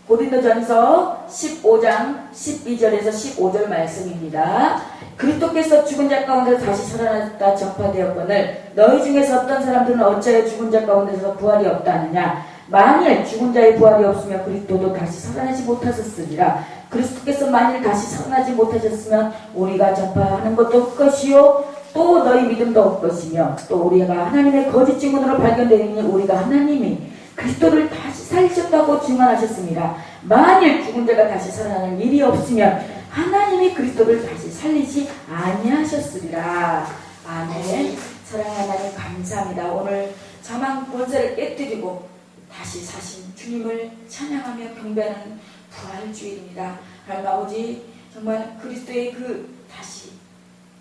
고린도전서 15장 12절에서 15절 말씀입니다. 그리스도께서 죽은 자 가운데서 다시 살아났다 전파되었거늘 너희 중에서 어떤 사람들은 어찌하여 죽은 자 가운데서 부활이 없다 하느냐. 만일 죽은 자의 부활이 없으면 그리스도도 다시 살아나지 못하셨으리라. 그리스도께서 만일 다시 살아나지 못하셨으면 우리가 전파하는 것도 헛것이요 또 너희 믿음도 헛것이며 또 우리가 하나님의 거짓 증언으로 발견되니 우리가 하나님이 그리스도를 다시 살리셨다고 증언하셨습니다. 만일 죽은 자가 다시 살아나는 일이 없으면 하나님이 그리스도를 다시 살리지 아니하셨으리라. 아멘. 사랑하는 하나님 감사합니다. 오늘 사망 권세를 깨뜨리고 다시 사신 주님을 찬양하며 경배하는 부활주일입니다. 하나님 아버지, 정말 그리스도의 다시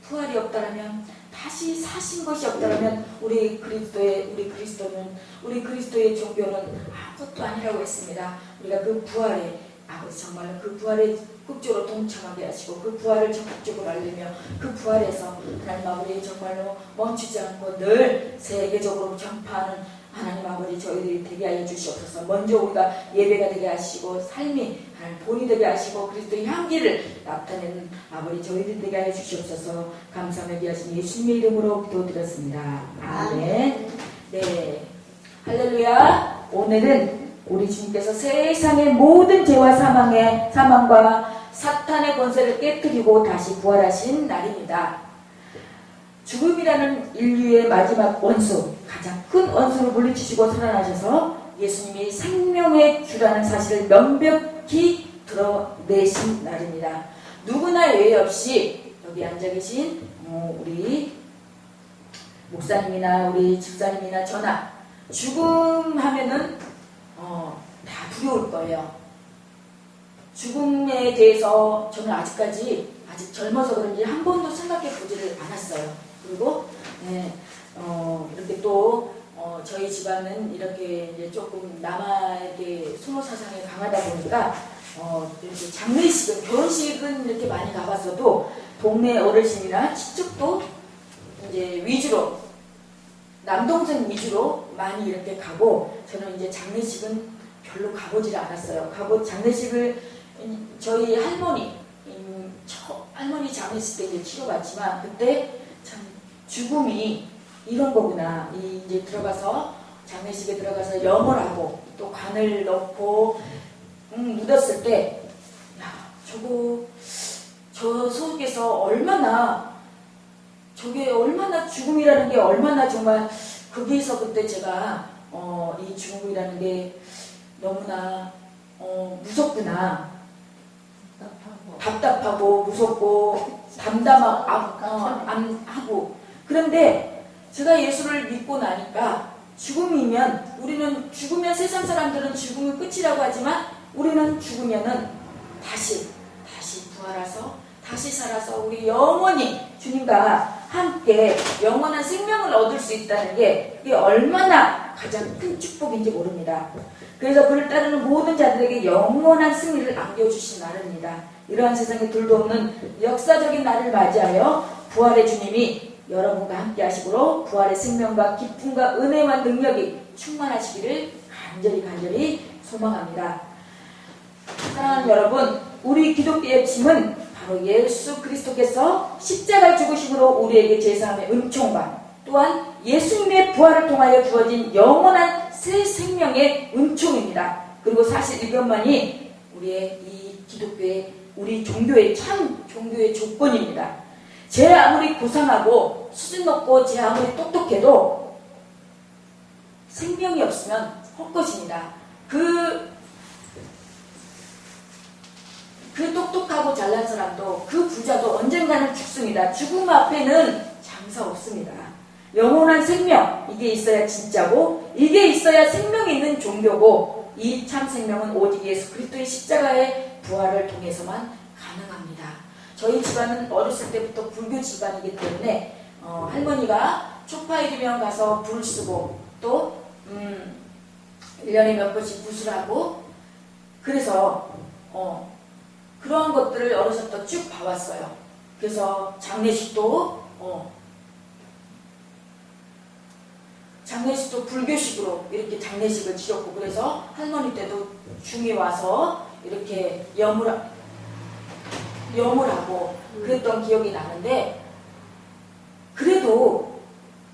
부활이 없다면, 다시 사신 것이 없다면 우리 그리스도의 종교는 아무것도 아니라고 했습니다. 우리가 그 부활에 아버지 정말로 그 부활에 극적으로 동참하게 하시고 그 부활을 적극적으로 알리며 그 부활에서 하나님 아버지 정말로 멈추지 않고 늘 세계적으로 전파하는 하나님 아버지 저희들이 되게 하여 주시옵소서. 먼저 우리가 예배가 되게 하시고 삶이 하나님 본이 되게 하시고 그리스도의 향기를 나타내는 아버지 저희들 되게 하여 주시옵소서. 감사하며 귀하신 예수님의 이름으로 기도드렸습니다. 아멘. 네, 할렐루야. 오늘은 우리 주님께서 세상의 모든 죄와 사망과 사탄의 권세를 깨뜨리고 다시 부활하신 날입니다. 죽음이라는 인류의 마지막 원수, 가장 큰 원수를 물리치시고 살아나셔서 예수님이 생명의 주라는 사실을 명백히 드러내신 날입니다. 누구나 예외 없이 여기 앉아 계신 우리 목사님이나 우리 집사님이나 저나 죽음 하면은 다 두려울 거예요. 죽음에 대해서 저는 아직 젊어서 그런지 한 번도 생각해 보지를 않았어요. 그리고 이렇게 또 저희 집안은 이렇게 이제 조금 남아에게 수모 사상이 강하다 보니까 이렇게 장례식은 결혼식은 이렇게 많이 가봤어도 동네 어르신이나 친척도 이제 위주로 남동생 위주로 많이 이렇게 가고 저는 이제 장례식은 별로 가보질 않았어요. 장례식을 저희 할머니 장례식 때 이제 치러봤지만 그때 참 죽음이 이런 거구나. 이제 장례식에 들어가서 염을 하고 또 관을 넣고 묻었을 때 저 속에서 저게 얼마나 죽음이라는 게 얼마나 정말 거기에서 그때 제가 이 죽음이라는 게 너무나 무섭구나. 답답하고 무섭고 담담하고 그런데 제가 예수를 믿고 나니까 우리는 죽으면 세상 사람들은 죽음이 끝이라고 하지만 우리는 죽으면은 다시 부활해서 다시 살아서 우리 영원히 주님과 함께 영원한 생명을 얻을 수 있다는 게 그게 얼마나 가장 큰 축복인지 모릅니다. 그래서 그를 따르는 모든 자들에게 영원한 승리를 안겨주신 날입니다. 이러한 세상에 둘도 없는 역사적인 날을 맞이하여 부활의 주님이 여러분과 함께 하시므로 부활의 생명과 기쁨과 은혜와 능력이 충만하시기를 간절히 소망합니다. 사랑하는 여러분, 우리 기독교의 힘은 바로 예수 그리스도께서 십자가의 죽으심으로 우리에게 제사함의 은총과 또한 예수님의 부활을 통하여 주어진 영원한 새 생명의 은총입니다. 그리고 사실 이것만이 우리의 이 기독교의 우리 종교의 참 종교의 조건입니다. 제 아무리 고상하고 수준 높고 제 아무리 똑똑해도 생명이 없으면 헛것입니다. 그 똑똑하고 잘난 사람도 그 부자도 언젠가는 죽습니다. 죽음 앞에는 장사 없습니다. 영원한 생명, 이게 있어야 진짜고 이게 있어야 생명이 있는 종교고 이 참 생명은 오직 예수 그리스도의 십자가의 부활을 통해서만 가능합니다. 저희 집안은 어렸을 때부터 불교 집안이기 때문에 할머니가 초파일이면 가서 불 쓰고 또 1년에 몇 번씩 구슬하고 그래서 그러한 것들을 어려서부터 쭉 봐왔어요. 그래서 장례식도 장례식도 불교식으로 이렇게 장례식을 치렀고, 그래서 할머니 때도 중이 와서 이렇게 염을 하고 그랬던 기억이 나는데, 그래도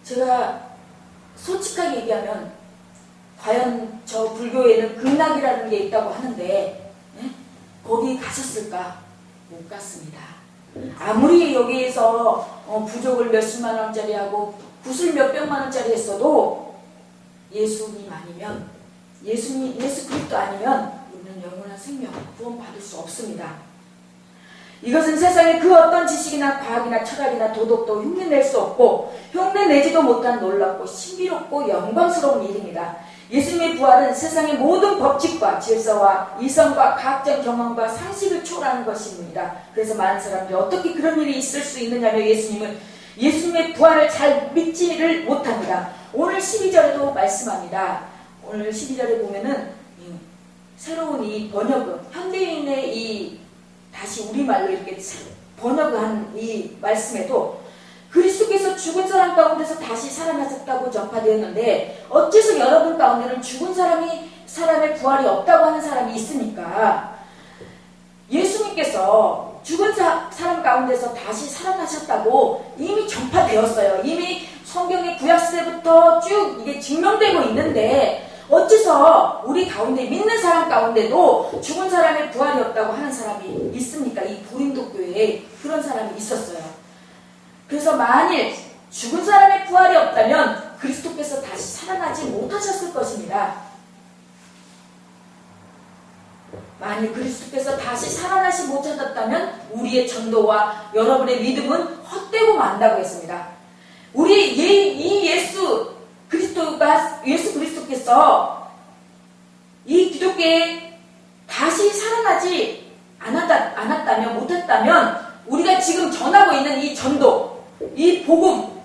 제가 솔직하게 얘기하면 과연 저 불교에는 극락이라는 게 있다고 하는데 거기 가셨을까? 못 갔습니다. 아무리 여기에서 부족을 몇십만 원짜리 하고 굿을 몇백만 원짜리 했어도 예수님 아니면, 예수 그리스도 아니면 우리는 영원한 생명 구원 받을 수 없습니다. 이것은 세상의 그 어떤 지식이나 과학이나 철학이나 도덕도 흉내낼 수 없고 흉내내지도 못한 놀랍고 신비롭고 영광스러운 일입니다. 예수님의 부활은 세상의 모든 법칙과 질서와 이성과 과학적 경험과 상식을 초월하는 것입니다. 그래서 많은 사람들이 어떻게 그런 일이 있을 수 있느냐며 예수님의 부활을 잘 믿지를 못합니다. 오늘 12절에도 말씀합니다. 오늘 12절에 보면은 새로운 이 번역은 현대인의 이 다시 우리말로 이렇게 번역한 이 말씀에도 그리스도께서 죽은 사람 가운데서 다시 살아나셨다고 전파되었는데 어째서 여러분 가운데는 죽은 사람의 부활이 없다고 하는 사람이 있습니까? 예수님께서 죽은 사람 가운데서 다시 살아나셨다고 이미 전파되었어요. 이미 성경의 구약시대부터 쭉 이게 증명되고 있는데 어째서 우리 가운데 믿는 사람 가운데도 죽은 사람의 부활이 없다고 하는 사람이 있습니까? 이 고린도 교회에 그런 사람이 있었어요. 그래서 만일 죽은 사람의 부활이 없다면 그리스도께서 다시 살아나지 못하셨을 것입니다. 만일 그리스도께서 다시 살아나지 못하셨다면 우리의 전도와 여러분의 믿음은 헛되고 만다고 했습니다. 예수 그리스도께서 이 기독교에 다시 살아나지 않았다면, 못했다면 우리가 지금 전하고 있는 이 전도, 이 복음,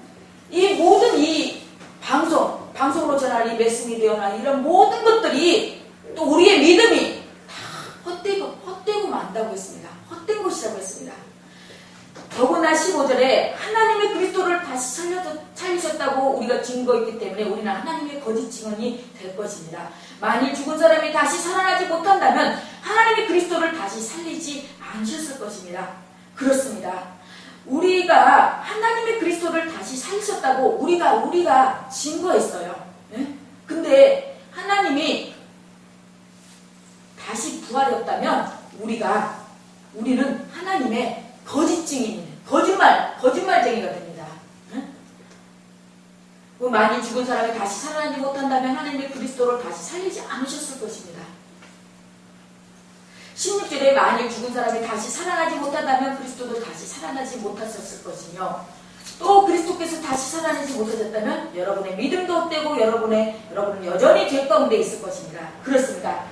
이 모든 이 방송으로 전할 이 매스미디어나 이런 모든 것들이 또 우리의 믿음이 다 헛되고 만다고 했습니다. 헛된 것이라고 했습니다. 더구나 15절에 하나님의 그리스도를 다시 살리셨다고 우리가 증거했기 때문에 우리는 하나님의 거짓 증언이 될 것입니다. 만일 죽은 사람이 다시 살아나지 못한다면 하나님의 그리스도를 다시 살리지 않으셨을 것입니다. 그렇습니다. 우리가 하나님의 그리스도를 다시 살리셨다고 우리가 증거했어요. 네? 근데 하나님이 다시 부활이 없다면 우리는 하나님의 거짓 증인이에요. 거짓말쟁이가 됩니다. 응? 만일 죽은 사람이 다시 살아나지 못한다면 하나님의 그리스도를 다시 살리지 않으셨을 것입니다. 16절에 만일 죽은 사람이 다시 살아나지 못한다면 그리스도도 다시 살아나지 못하셨을 것이며, 또 그리스도께서 다시 살아나지 못하셨다면 여러분의 믿음도 헛되고 여러분은 여전히 죄 가운데 있을 것입니다. 그렇습니다.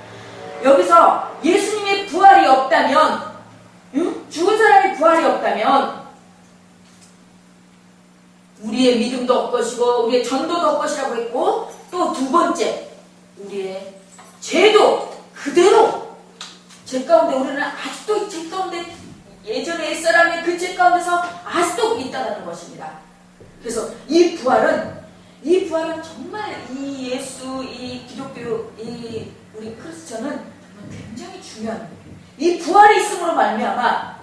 여기서 예수님의 부활이 없다면, 죽은 사람의 부활이 없다면 우리의 믿음도 헛것이고 우리의 전도도 헛것이라고 했고, 또 두 번째 우리의 죄도 그대로 죄 가운데, 우리는 아직도 죄 가운데, 예전의 옛사람의 그 죄 가운데서 아직도 있다는 것입니다. 그래서 이 부활은 정말 이 예수, 이 기독교, 이 우리 크리스천은 굉장히 중요한 거예요. 이 부활이 있음으로 말미암아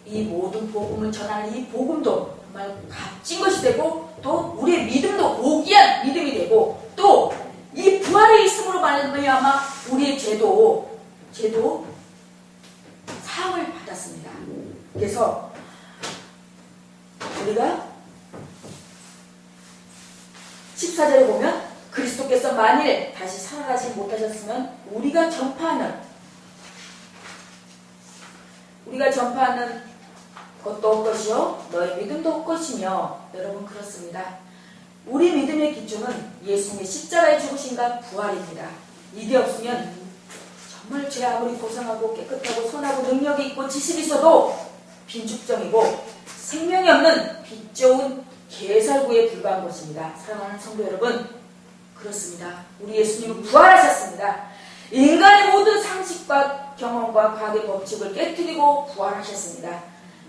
이 모든 복음을 전하는 이 복음도 정말 값진 것이 되고, 또 우리의 믿음도 고귀한 믿음이 되고, 또 이 부활이 있음으로 말미암아 우리의 죄도 사함을 받았습니다. 그래서 우리가 14절에 보면 그리스도께서 만일 다시 살아나지 못하셨으면 우리가 전파하는 것도 헛것이요 너의 믿음도 헛것이며, 여러분 그렇습니다. 우리 믿음의 기초는 예수님의 십자가의 죽으심과 부활입니다. 이게 없으면 정말 죄 아무리 고상하고 깨끗하고 선하고 능력이 있고 지식이 있어도 빈죽정이고 생명이 없는 빛 좋은 개살구에 불과한 것입니다. 사랑하는 성도 여러분, 그렇습니다. 우리 예수님은 부활하셨습니다. 인간의 모든 상식과 경험과 과학의 법칙을 깨뜨리고 부활하셨습니다.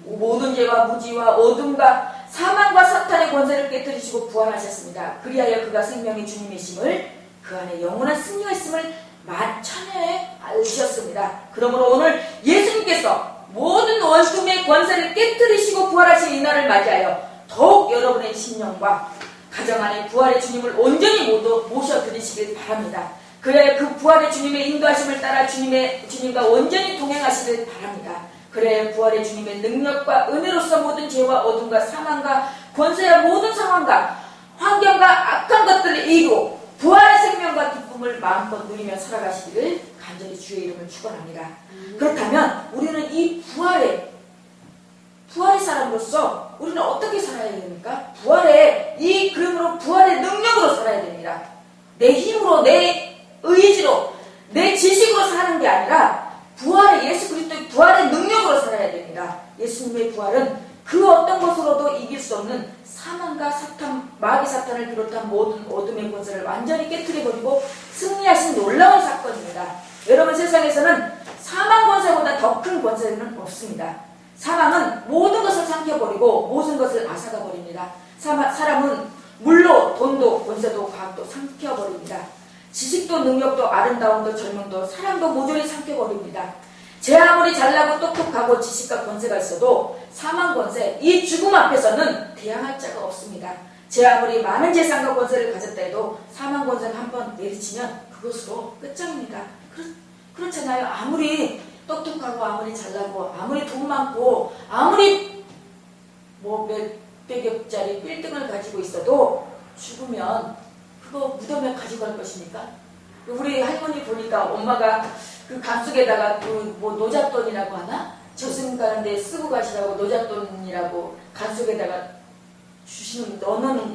모든 죄와 무지와 어둠과 사망과 사탄의 권세를 깨뜨리시고 부활하셨습니다. 그리하여 그가 생명의 주님이심을, 그 안에 영원한 승리가 있음을 만천하에 알리셨습니다. 그러므로 오늘 예수님께서 모든 원수의 권세를 깨뜨리시고 부활하신 이날을 맞이하여 더욱 여러분의 심령과 가정 안에 부활의 주님을 온전히 모셔드리시길 바랍니다. 그래야 그 부활의 주님의 인도하심을 따라 주님과 온전히 동행하시길 바랍니다. 그래야 부활의 주님의 능력과 은혜로서 모든 죄와 어둠과 사망과 권세와 모든 상황과 환경과 악한 것들을 이기고 부활의 생명과 기쁨을 마음껏 누리며 살아가시기를 간절히 주의 이름을 축원합니다. 그렇다면 우리는 이 부활의 사람으로서 우리는 어떻게 살아야 됩니까? 그러므로 부활의 능력으로 살아야 됩니다. 내 힘으로, 내 의지로, 내 지식으로 사는 게 아니라 예수 그리스도의 부활의 능력으로 살아야 됩니다. 예수님의 부활은 그 어떤 것으로도 이길 수 없는 사망과 마귀 사탄을 비롯한 모든 어둠의 권세를 완전히 깨뜨려버리고 승리하신 놀라운 사건입니다. 여러분, 세상에서는 사망 권세보다 더 큰 권세는 없습니다. 사망은 모든 것을 삼켜버리고 모든 것을 앗아가버립니다. 사람은 물로, 돈도, 권세도, 과학도 삼켜버립니다. 지식도, 능력도, 아름다움도, 젊음도, 사랑도 모조리 삼켜버립니다. 제 아무리 잘나고 똑똑하고 지식과 권세가 있어도 사망 권세, 이 죽음 앞에서는 대항할 자가 없습니다. 제 아무리 많은 재산과 권세를 가졌다 해도 사망 권세를 한번 내리치면 그것으로 끝장입니다. 그렇잖아요. 아무리 똑똑하고 아무리 잘나고 아무리 돈 많고 아무리 몇백억짜리 빌딩을 가지고 있어도 죽으면 그거 무덤에 가져갈 것입니까? 우리 할머니 보니까 엄마가 그 간속에다가 노잣돈이라고 하나? 저승 가는데 쓰고 가시라고 노잣돈이라고 간속에다가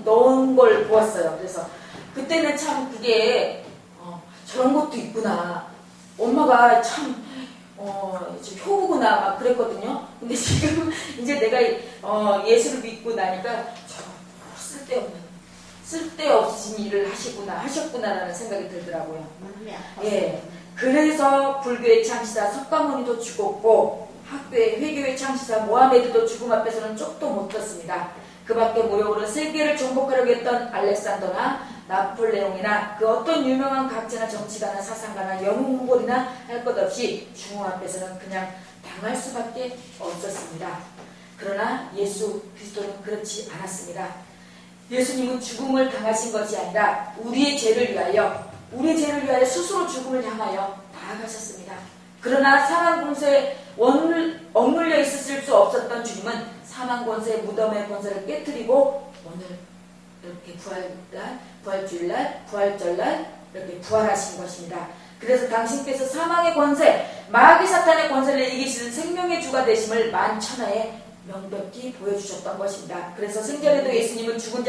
넣은 걸 보았어요. 그래서 그때는 참 그게 저런 것도 있구나. 엄마가 참 효구구나 막 그랬거든요. 근데 지금 이제 내가 예수를 믿고 나니까 쓸데없인 일을 하셨구나라는 생각이 들더라고요. 예. 그래서 불교의 창시자 석가모니도 죽었고 학교의 회교의 창시자 모하메드도 죽음 앞에서는 쪽도 못 떴습니다. 그 밖에 모여오른 세계를 정복하려고 했던 알렉산더나 나폴레옹이나 그 어떤 유명한 각자나 정치가나 사상가나 영웅골이나 할 것 없이 죽음 앞에서는 그냥 당할 수밖에 없었습니다. 그러나 예수 그리스도는 그렇지 않았습니다. 예수님은 죽음을 당하신 것이 아니라 우리의 죄를 위하여 스스로 죽음을 향하여 나아가셨습니다. 그러나 사망 권세에 억눌려 있을 수 없었던 주님은 사망 권세, 무덤의 권세를 깨뜨리고 오늘 이렇게 부활주일날, 부활절날 이렇게 부활하신 것입니다. 그래서 당신께서 사망의 권세, 마귀 사탄의 권세를 이기시는 생명의 주가 되심을 만천하에 명백히 보여주셨던 것입니다. 그래서 생전에도 예수님은 죽은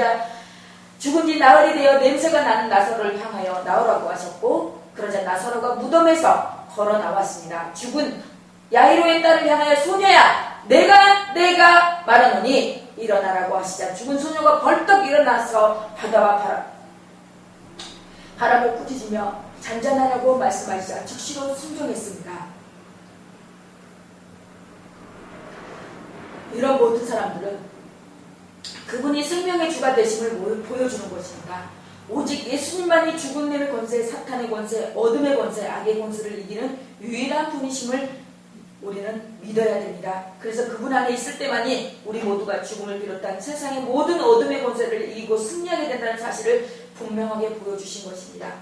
지 나흘이 되어 냄새가 나는 나사로를 향하여 나오라고 하셨고, 그러자 나사로가 무덤에서 걸어 나왔습니다. 죽은 야이로의 딸을 향하여 소녀야, 내가 말하노니 일어나라고 하시자 죽은 소녀가 벌떡 일어나서 바다와 바람을 부딪히며 잔잔하라고 말씀하시자 즉시로 순종했습니다. 이런 모든 사람들은 그분이 생명의 주가 되심을 보여주는 것입니다. 오직 예수님만이 죽음의 권세, 사탄의 권세, 어둠의 권세, 악의 권세를 이기는 유일한 분이심을 우리는 믿어야 됩니다. 그래서 그분 안에 있을 때만이 우리 모두가 죽음을 비롯한 세상의 모든 어둠의 권세를 이기고 승리하게 된다는 사실을 분명하게 보여주신 것입니다.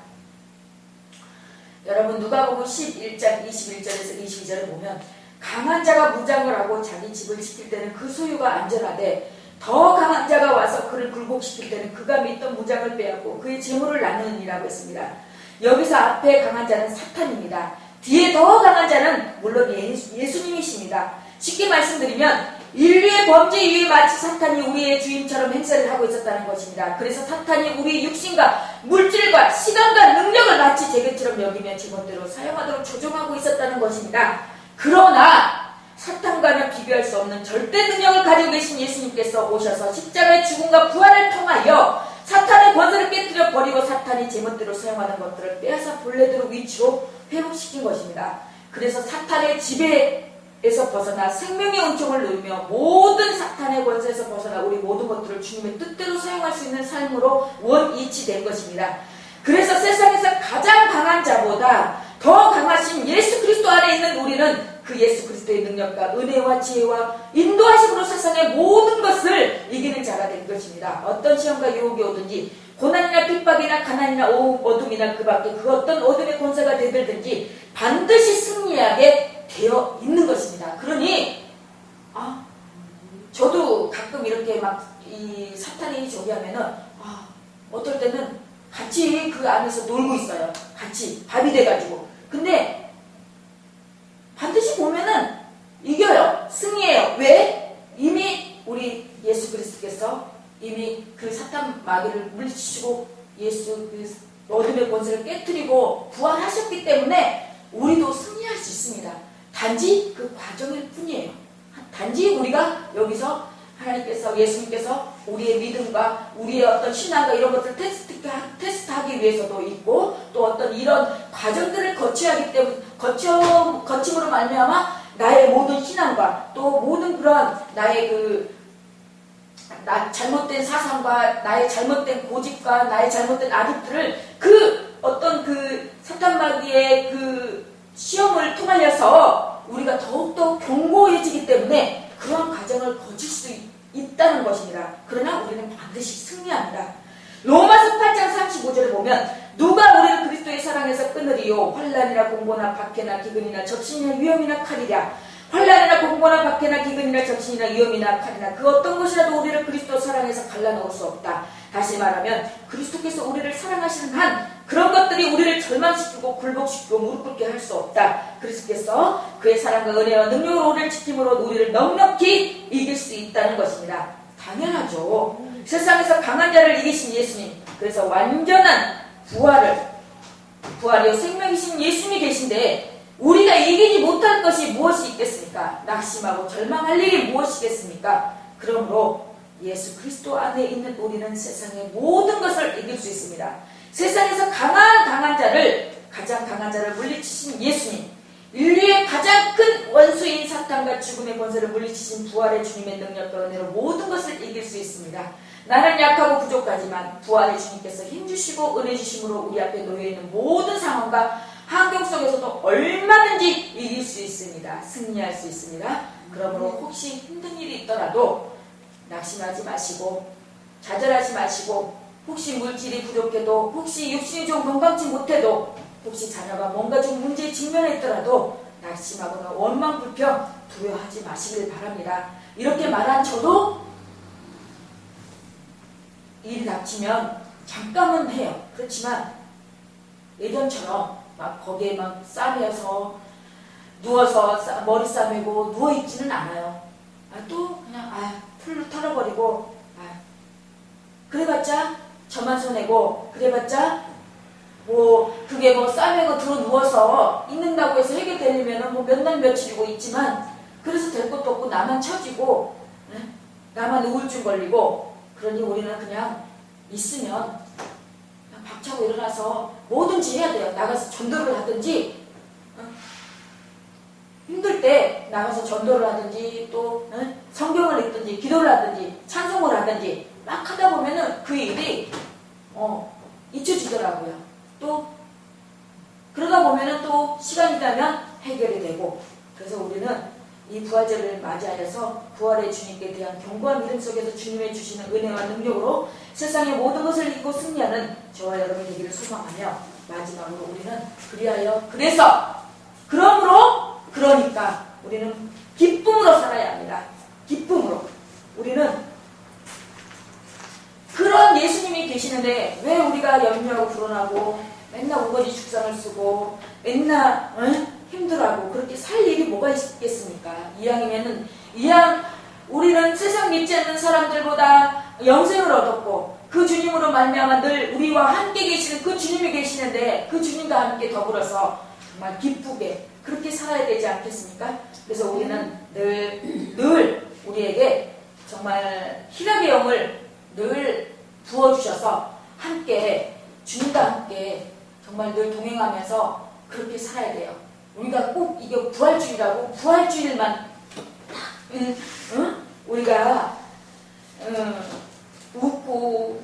여러분, 누가복음 11장 21절에서 22절을 보면 강한 자가 무장을 하고 자기 집을 지킬 때는 그 소유가 안전하되 더 강한 자가 와서 그를 굴복시킬 때는 그가 믿던 무장을 빼앗고 그의 재물을 나누느니라고 했습니다. 여기서 앞에 강한 자는 사탄입니다. 뒤에 더 강한 자는 물론 예수님이십니다. 쉽게 말씀드리면 인류의 범죄 위에 마치 사탄이 우리의 주인처럼 행세를 하고 있었다는 것입니다. 그래서 사탄이 우리의 육신과 물질과 시간과 능력을 마치 제것처럼 여기며 제멋대로 사용하도록 조종하고 있었다는 것입니다. 그러나 사탄과는 비교할 수 없는 절대 능력을 가지고 계신 예수님께서 오셔서 십자가의 죽음과 부활을 통하여 사탄의 권세를 깨뜨려 버리고 사탄이 제멋대로 사용하는 것들을 빼앗아 본래대로 위치로 회복시킨 것입니다. 그래서 사탄의 지배 에서 벗어나 생명의 은총을 누리며 모든 사탄의 권세에서 벗어나 우리 모든 것들을 주님의 뜻대로 사용할 수 있는 삶으로 원이치된 것입니다. 그래서 세상에서 가장 강한 자보다 더 강하신 예수 그리스도 안에 있는 우리는 그 예수 그리스도의 능력과 은혜와 지혜와 인도하심으로 세상의 모든 것을 이기는 자가 된 것입니다. 어떤 시험과 유혹이 오든지 고난이나 핍박이나 가난이나 어둠이나 그 밖에 그 어떤 어둠의 권세가 되들든지 반드시 승리하게 되어 있는 것입니다. 그러니 저도 가끔 이렇게 막 이 사탄이 저기 하면은 어떨 때는 같이 그 안에서 놀고 있어요. 같이 밥이 돼가지고. 근데 반드시 보면은 이겨요. 승리해요. 왜? 이미 우리 예수 그리스도께서 이미 그 사탄 마귀를 물리치시고 예수 그 어둠의 권세를 깨뜨리고 부활하셨기 때문에 우리도 승리할 수 있습니다. 단지 그 과정일 뿐이에요. 단지 우리가 여기서 하나님께서 예수님께서 우리의 믿음과 우리의 어떤 신앙과 이런 것들을 테스트하기 위해서도 있고 또 어떤 이런 과정들을 거쳐야 하기 때문에 거침으로 말미암아 나의 모든 신앙과 또 모든 그런 나의 잘못된 사상과 나의 잘못된 고집과 나의 잘못된 아집들을 그 어떤 그 사탄마귀의 그 시험을 통하여서 우리가 더욱더 견고해지기 때문에 그런 과정을 거칠 수 있다는 것입니다. 그러나 우리는 반드시 승리합니다. 로마서 8장 35절을 보면 누가 우리를 그리스도의 사랑에서 끊으리요 환난이나 공고나 박해나 기근이나 적신이나 위험이나 칼이랴 환난이나 공고나 박해나 기근이나 적신이나 위험이나 칼이나 그 어떤 것이라도 우리를 그리스도 사랑에서 갈라놓을 수 없다. 다시 말하면 그리스도께서 우리를 사랑하시는 한 그런 것들이 우리를 절망시키고 굴복시키고 무릎 꿇게 할 수 없다. 그리스도께서 그의 사랑과 은혜와 능력으로 우리를 지킴으로 우리를 넉넉히 이길 수 있다는 것입니다. 당연하죠. 세상에서 강한 자를 이기신 예수님, 그래서 완전한 부활이요 생명이신 예수님이 계신데 우리가 이기지 못할 것이 무엇이 있겠습니까? 낙심하고 절망할 일이 무엇이겠습니까? 그러므로 예수 그리스도 안에 있는 우리는 세상의 모든 것을 이길 수 있습니다. 세상에서 가장 강한 자를 물리치신 예수님, 인류의 가장 큰 원수인 사탄과 죽음의 권세를 물리치신 부활의 주님의 능력과 은혜로 모든 것을 이길 수 있습니다. 나는 약하고 부족하지만 부활의 주님께서 힘주시고 은혜 주심으로 우리 앞에 놓여있는 모든 상황과 환경 속에서도 얼마든지 이길 수 있습니다. 승리할 수 있습니다. 그러므로 혹시 힘든 일이 있더라도 낙심하지 마시고 좌절하지 마시고 혹시 물질이 부족해도 혹시 육신이 좀 건강치 못해도 혹시 자녀가 뭔가 좀 문제에 직면했더라도 낙심하거나 원망 불평 두려워하지 마시길 바랍니다. 이렇게 말한 저도 일이 닥치면 잠깐은 해요. 그렇지만 예전처럼 막 거기에 막 싸매서 누워서 머리 싸매고 누워있지는 않아요. 또 그냥 풀로 털어버리고 그래봤자 저만 손해고 그래봤자 그게 싸매고 들어 누워서 있는다고 해서 해결되려면 몇 날 며칠이고 있지만 그래서 될 것도 없고 나만 처지고 나만 우울증 걸리고 그러니 우리는 그냥 있으면 그냥 박차고 일어나서 뭐든지 해야 돼요. 나가서 전도를 하든지 힘들 때 나가서 전도를 하든지 또 성경을 읽든지 기도를 하든지 찬송을 하든지 막 하다 보면은 그 일이 잊혀지더라고요. 또 그러다 보면은 또 시간이 가면 해결이 되고 그래서 우리는 이 부활절을 맞이하여서 부활의 주님께 대한 견고한 믿음 속에서 주님의 주시는 은혜와 능력으로 세상의 모든 것을 이기고 승리하는 저와 여러분이 되기를 소망하며 마지막으로 우리는 그러니까 우리는 기쁨으로 살아야 합니다. 기쁨으로. 우리는 그런 예수님이 계시는데 왜 우리가 염려하고 불안하고 맨날 우거지 죽상을 쓰고 맨날 힘들어하고 그렇게 살 일이 뭐가 있겠습니까? 이왕이면은 우리는 세상 믿지 않는 사람들보다 영생을 얻었고 그 주님으로 말미암아 늘 우리와 함께 계시는 그 주님이 계시는데 그 주님과 함께 더불어서 정말 기쁘게 그렇게 살아야 되지 않겠습니까? 그래서 우리는 늘 우리에게 정말 희락의 영을 늘 부어주셔서 함께 주님과 함께 정말 늘 동행하면서 그렇게 살아야 돼요. 우리가 꼭 이게 부활주일이라고 부활주일만 우리가 웃고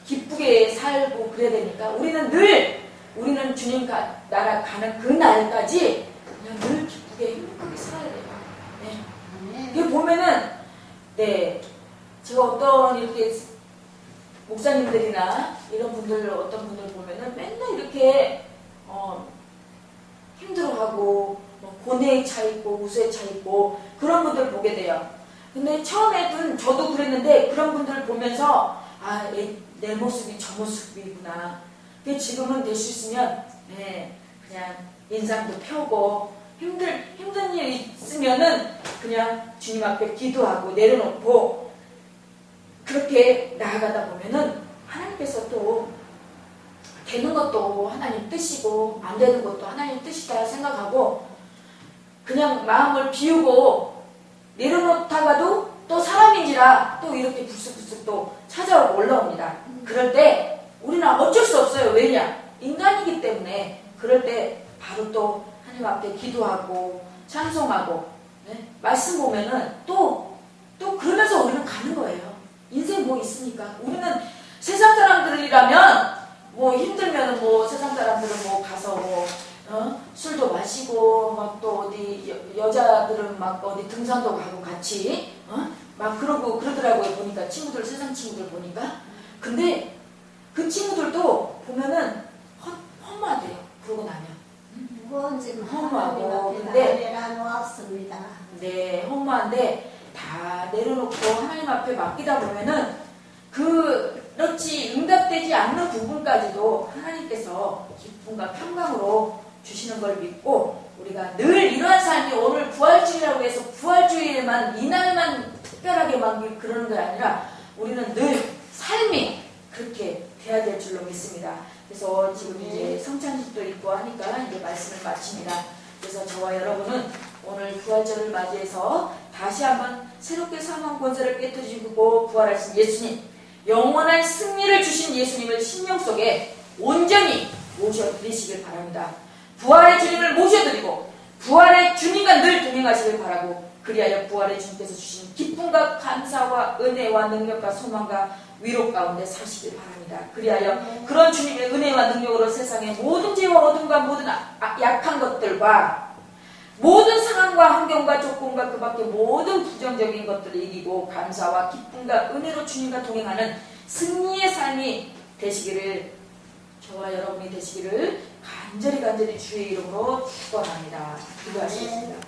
기쁘게 살고 그래야 되니까 우리는 주님 나라 가는 그 날까지 그냥 늘 기쁘게 행복하게 살아야 돼요. 네. 이게 보면은 제가 어떤 이렇게 목사님들이나 이런 분들 어떤 분들 보면은 맨날 이렇게 힘들어하고 고뇌에 차 있고 우수에 차 있고 그런 분들 보게 돼요. 근데 처음에는 저도 그랬는데 그런 분들을 보면서 내 모습이 저 모습이구나. 근데 지금은 될 수 있으면 그냥 인상도 펴고 힘든 일 있으면은 그냥 주님 앞에 기도하고 내려놓고 그렇게 나아가다 보면은 하나님께서 또 되는 것도 하나님 뜻이고 안 되는 것도 하나님 뜻이다 생각하고 그냥 마음을 비우고 내려놓다가도 또 사람인지라 또 이렇게 불쑥불쑥 또 찾아오고 올라옵니다. 그럴 때 우리는 어쩔 수 없어요. 왜냐? 인간이기 때문에 그럴 때 바로 또 하나님 앞에 기도하고 찬송하고 말씀 보면은 또 그러면서 우리는 가는 거예요. 인생 뭐 있습니까? 우리는 세상 사람들이라면 힘들면은 세상 사람들은 가서 술도 마시고 막 또 어디 여자들은 막 어디 등산도 가고 같이 막 그러더라고요. 보니까 세상 친구들 보니까. 근데 그 친구들도 보면은 험하대요. 그러고 나면 허무하고 근데 내려놓았습니다. 네, 허무한데 다 내려놓고 하나님 앞에 맡기다 보면은 그렇지 응답되지 않는 부분까지도 하나님께서 기쁨과 평강으로 주시는 걸 믿고 우리가 늘 이러한 삶이 오늘 부활주일이라고 해서 부활주일만 이날만 특별하게 그러는 게 아니라 우리는 늘 삶이 그렇게 돼야 될 줄로 믿습니다. 그래서 지금 이제 성찬식도 있고 하니까 이제 말씀을 마칩니다. 그래서 저와 여러분은 오늘 부활절을 맞이해서 다시 한번 새롭게 사망 권세를 깨뜨리고 부활하신 예수님, 영원한 승리를 주신 예수님을 심령 속에 온전히 모셔드리시길 바랍니다. 부활의 주님을 모셔드리고 부활의 주님과 늘 동행하시길 바라고 그리하여 부활의 주님께서 주신 기쁨과 감사와 은혜와 능력과 소망과 위로 가운데 사시길 바랍니다. 그리하여 그런 주님의 은혜와 능력으로 세상의 모든 죄와 어둠과 모든 약한 것들과 모든 상황과 환경과 조건과 그 밖에 모든 부정적인 것들을 이기고 감사와 기쁨과 은혜로 주님과 동행하는 승리의 삶이 되시기를 저와 여러분이 되시기를 간절히 주의 이름으로 축원합니다. 기도하시겠습니다.